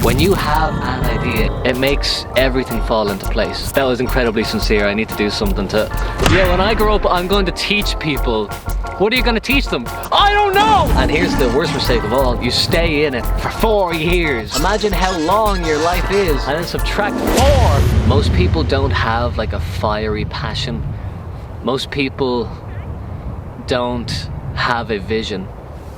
When you have an idea, it makes everything fall into place. That was incredibly sincere. I need to do something to... Yeah, when I grow up, I'm going to teach people. What are you going to teach them? I don't know! And here's the worst mistake of all. You stay in it for 4 years. Imagine how long your life is and then subtract 4. Most people don't have like a fiery passion. Most people don't have a vision.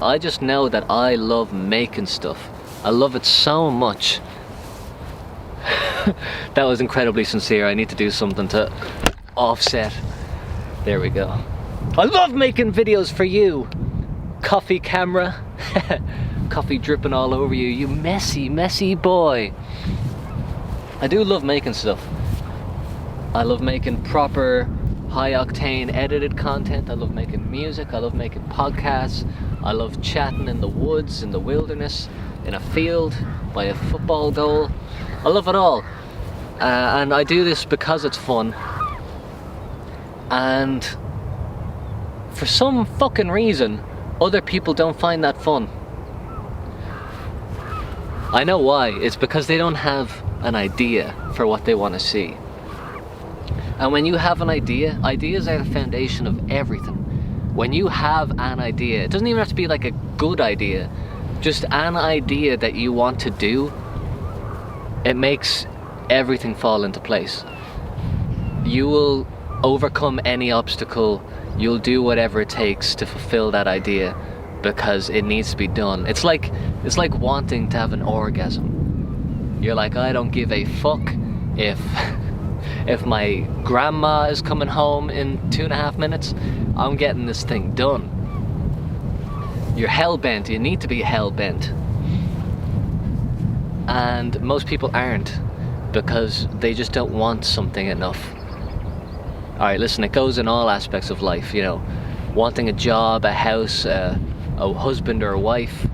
I just know that I love making stuff. I love it so much. That was incredibly sincere. I need to do something to offset. There we go. I love making videos for you. Coffee camera. Coffee dripping all over you. You messy, messy boy. I do love making stuff. I love making proper high octane edited content. I love making music. I love making podcasts. I love chatting in the woods, in the wilderness, in a field, by a football goal. I love it all. And I do this because it's fun. And for some fucking reason, other people don't find that fun. I know why. It's because they don't have an idea for what they want to see. And when you have an idea, ideas are the foundation of everything. When you have an idea, it doesn't even have to be like a good idea, just an idea that you want to do, it makes everything fall into place. You will overcome any obstacle, you'll do whatever it takes to fulfill that idea because it needs to be done. It's like wanting to have an orgasm. You're like, I don't give a fuck if my grandma is coming home in 2.5 minutes, I'm getting this thing done. You're hell-bent, you need to be hell-bent. And most people aren't, because they just don't want something enough. Alright, listen, it goes in all aspects of life, you know. Wanting a job, a house, a husband or a wife.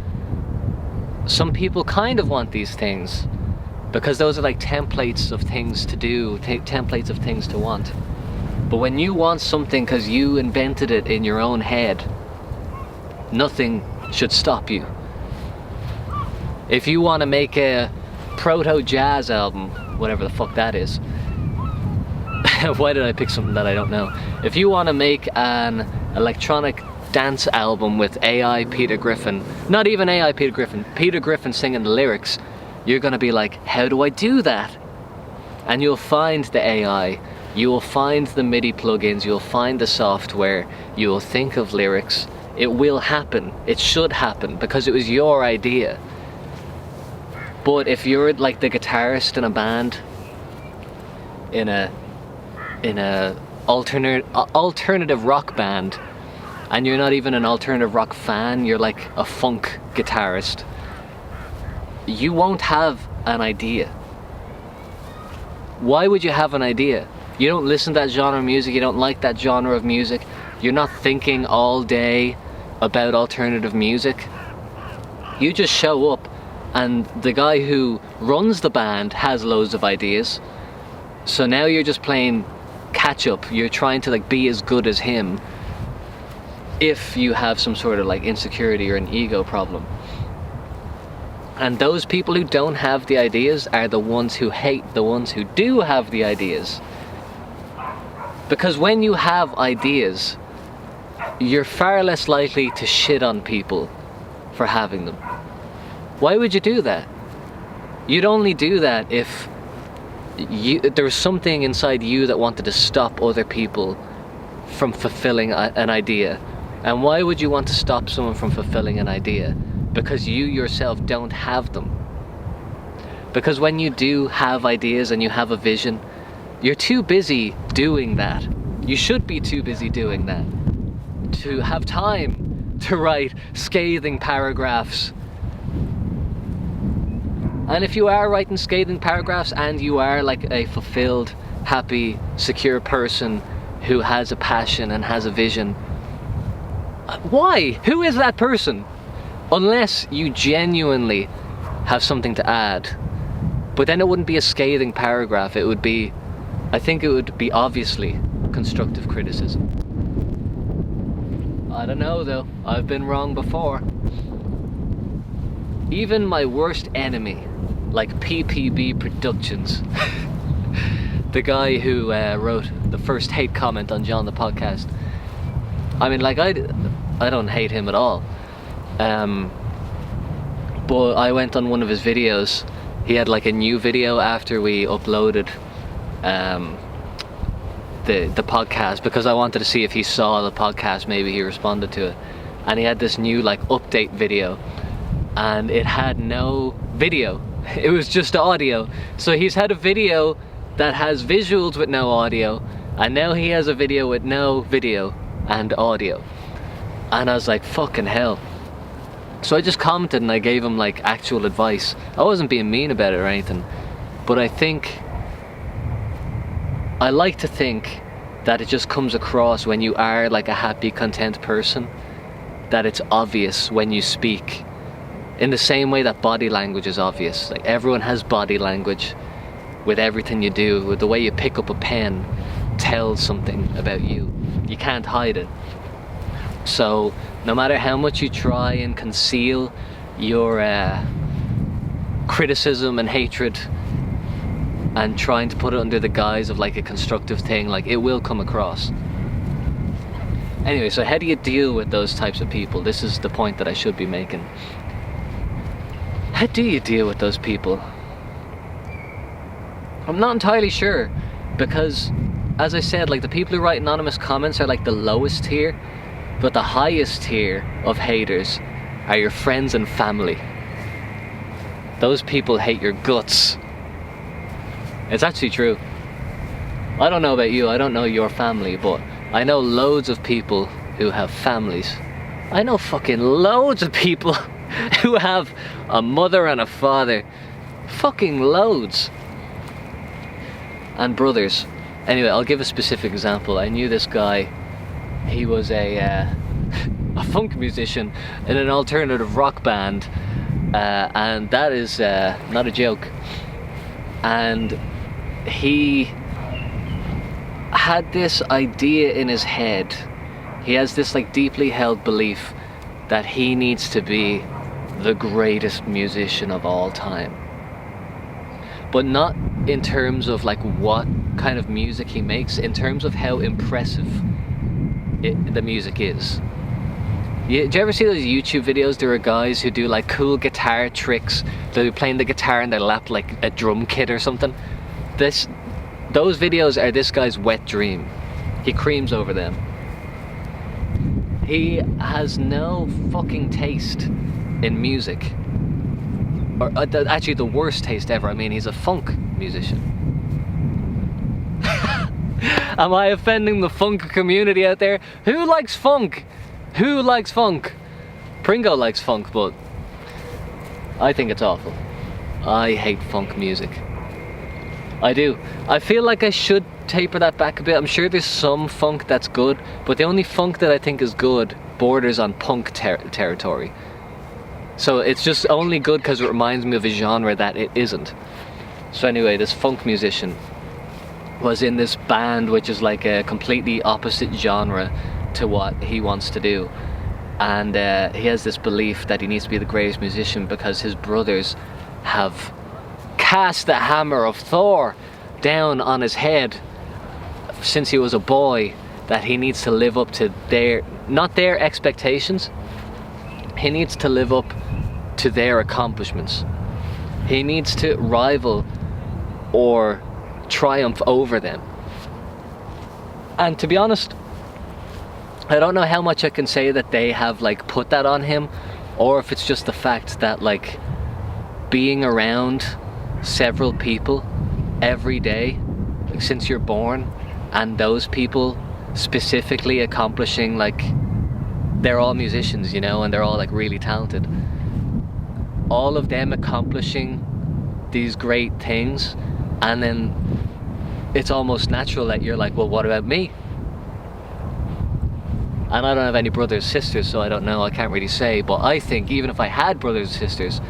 Some people kind of want these things, because those are like templates of things to do, templates of things to want. But when you want something because you invented it in your own head, nothing should stop you. If you want to make a proto-jazz album, whatever the fuck that is, why did I pick something that I don't know? If you want to make an electronic dance album with AI Peter Griffin, not even AI Peter Griffin singing the lyrics, you're gonna be like, how do I do that? And you'll find the AI, you will find the MIDI plugins, you'll find the software, you will think of lyrics. It will happen, it should happen, because it was your idea. But if you're like the guitarist in a band, in a alternative rock band, and you're not even an alternative rock fan, you're like a funk guitarist, you won't have an idea. Why would you have an idea? You don't listen to that genre of music, you don't like that genre of music, you're not thinking all day about alternative music. You just show up and the guy who runs the band has loads of ideas. So now you're just playing catch up, you're trying to like be as good as him if you have some sort of like insecurity or an ego problem. And those people who don't have the ideas are the ones who hate the ones who do have the ideas. Because when you have ideas, you're far less likely to shit on people for having them. Why would you do that? You'd only do that if there was something inside you that wanted to stop other people from fulfilling an idea. And why would you want to stop someone from fulfilling an idea? Because you yourself don't have them. Because when you do have ideas and you have a vision, you're too busy doing that. You should be too busy doing that to have time to write scathing paragraphs. And if you are writing scathing paragraphs and you are like a fulfilled, happy, secure person who has a passion and has a vision, why? Who is that person? Unless you genuinely have something to add. But then it wouldn't be a scathing paragraph, it would be, I think it would be obviously constructive criticism. I don't know though, I've been wrong before. Even my worst enemy, like PPB Productions. The guy who wrote the first hate comment on John the podcast. I mean, like, I don't hate him at all. But I went on one of his videos. He had like a new video after we uploaded the podcast, because I wanted to see if he saw the podcast, maybe he responded to it. And he had this new like update video, and it had no video. It was just audio. So he's had a video that has visuals with no audio, and now he has a video with no video and audio. And I was like, fucking hell. So I just commented and I gave him like actual advice. I wasn't being mean about it or anything, but I like to think that it just comes across when you are like a happy, content person, that it's obvious when you speak, in the same way that body language is obvious. Like, everyone has body language with everything you do. With the way you pick up a pen tells something about you. You can't hide it. So no matter how much you try and conceal your criticism and hatred and trying to put it under the guise of like a constructive thing, like, it will come across. Anyway, so how do you deal with those types of people? This is the point that I should be making. How do you deal with those people? I'm not entirely sure, because as I said, like, the people who write anonymous comments are like the lowest tier, but the highest tier of haters are your friends and family. Those people hate your guts. It's actually true. I don't know about you, I don't know your family, but I know loads of people who have families. I know fucking loads of people who have a mother and a father. Fucking loads. And brothers. Anyway, I'll give a specific example. I knew this guy. He was a funk musician in an alternative rock band, and that is not a joke. And he had this idea in his head. He has this like deeply held belief that he needs to be the greatest musician of all time. But not in terms of like what kind of music he makes, in terms of how impressive the music is. Do you ever see those YouTube videos? There are guys who do like cool guitar tricks. They're playing the guitar in their lap like a drum kit or something. Those videos are this guy's wet dream. He creams over them. He has no fucking taste in music. Or actually the worst taste ever. I mean, he's a funk musician. Am I offending the funk community out there? Who likes funk? Who likes funk? Pringo likes funk, but I think it's awful. I hate funk music. I do. I feel like I should taper that back a bit. I'm sure there's some funk that's good, but the only funk that I think is good borders on punk territory. So it's just only good because it reminds me of a genre that it isn't. So anyway, this funk musician was in this band which is like a completely opposite genre to what he wants to do. And he has this belief that he needs to be the greatest musician because his brothers have cast the hammer of Thor down on his head since he was a boy, that he needs to live up to not their expectations. He needs to live up to their accomplishments. He needs to rival or triumph over them. And to be honest, I don't know how much I can say that they have like put that on him, or if it's just the fact that like being around several people every day, like, since you're born, and those people specifically accomplishing, like, they're all musicians, you know, and they're all like really talented. All of them accomplishing these great things, and then it's almost natural that you're like, well, what about me? And I don't have any brothers or sisters, so I don't know, I can't really say, but I think even if I had brothers or sisters,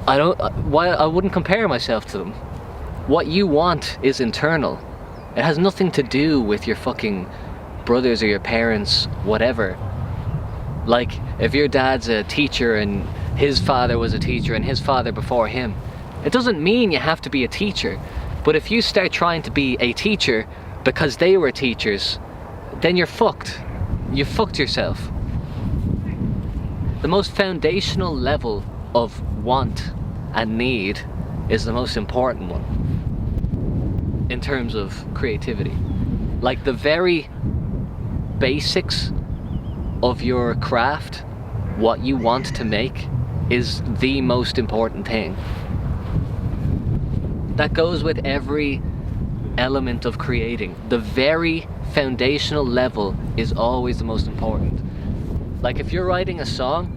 I wouldn't compare myself to them. What you want is internal. It has nothing to do with your fucking brothers or your parents, whatever. Like, if your dad's a teacher and his father was a teacher and his father before him, It doesn't mean you have to be a teacher, but if you start trying to be a teacher because they were teachers, then you're fucked. You fucked yourself. The most foundational level of want and need is the most important one in terms of creativity. Like the very basics of your craft, what you want to make, is the most important thing. That goes with every element of creating. The very foundational level is always the most important. Like if you're writing a song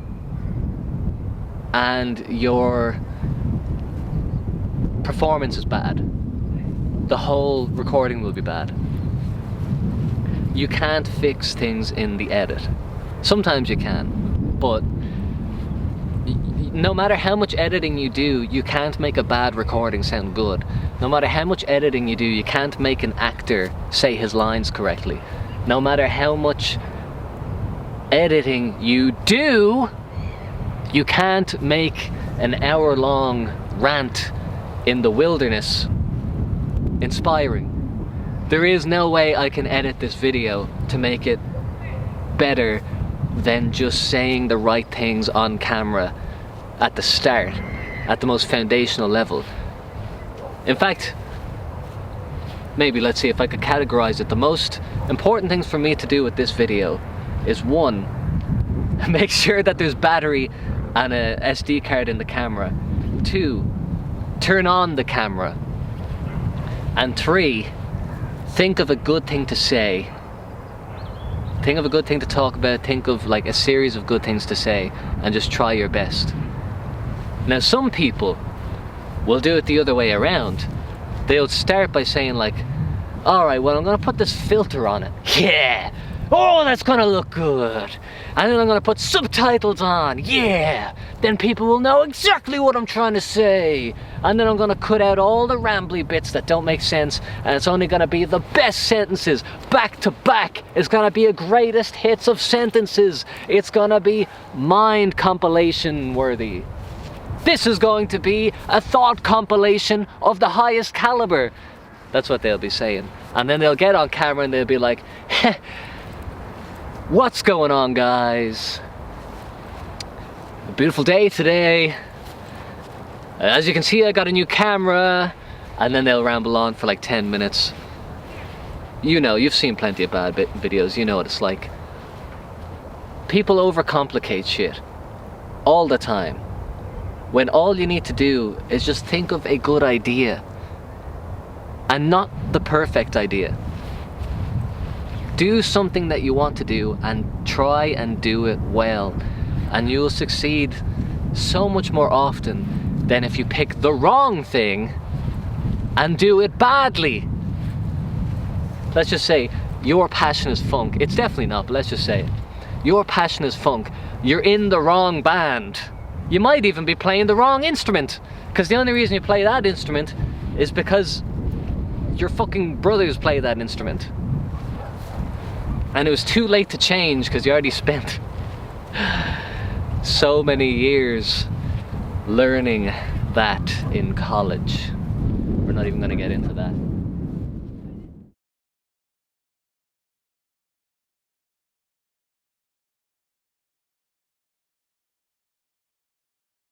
and your performance is bad, the whole recording will be bad. You can't fix things in the edit. Sometimes you can, but no matter how much editing you do, you can't make a bad recording sound good. No matter how much editing you do, you can't make an actor say his lines correctly. No matter how much editing you do, you can't make an hour-long rant in the wilderness inspiring. There is no way I can edit this video to make it better than just saying the right things on camera at the start, at the most foundational level. In fact, maybe let's see if I could categorize it. The most important things for me to do with this video is 1, make sure that there's battery and a SD card in the camera. 2, turn on the camera. And 3, think of a good thing to say. Think of a good thing to talk about. Think of like a series of good things to say and just try your best. Now some people will do it the other way around. They'll start by saying like, alright, well I'm gonna put this filter on it. Yeah! Oh, that's gonna look good! And then I'm gonna put subtitles on. Yeah! Then people will know exactly what I'm trying to say. And then I'm gonna cut out all the rambly bits that don't make sense, and it's only gonna be the best sentences back to back. It's gonna be a greatest hits of sentences. It's gonna be mind compilation worthy. This is going to be a thought compilation of the highest caliber. That's what they'll be saying. And then they'll get on camera and they'll be like, what's going on, guys? A beautiful day today. As you can see, I got a new camera. And then they'll ramble on for like 10 minutes. You know, you've seen plenty of bad videos. You know what it's like. People overcomplicate shit all the time, when all you need to do is just think of a good idea and not the perfect idea. Do something that you want to do and try and do it well, and you'll succeed so much more often than if you pick the wrong thing and do it badly. Let's just say your passion is funk. It's definitely not, but let's just say it. Your passion is funk. You're in the wrong band. You might even be playing the wrong instrument, because the only reason you play that instrument is because your fucking brothers play that instrument. And it was too late to change because you already spent so many years learning that in college. We're not even going to get into that.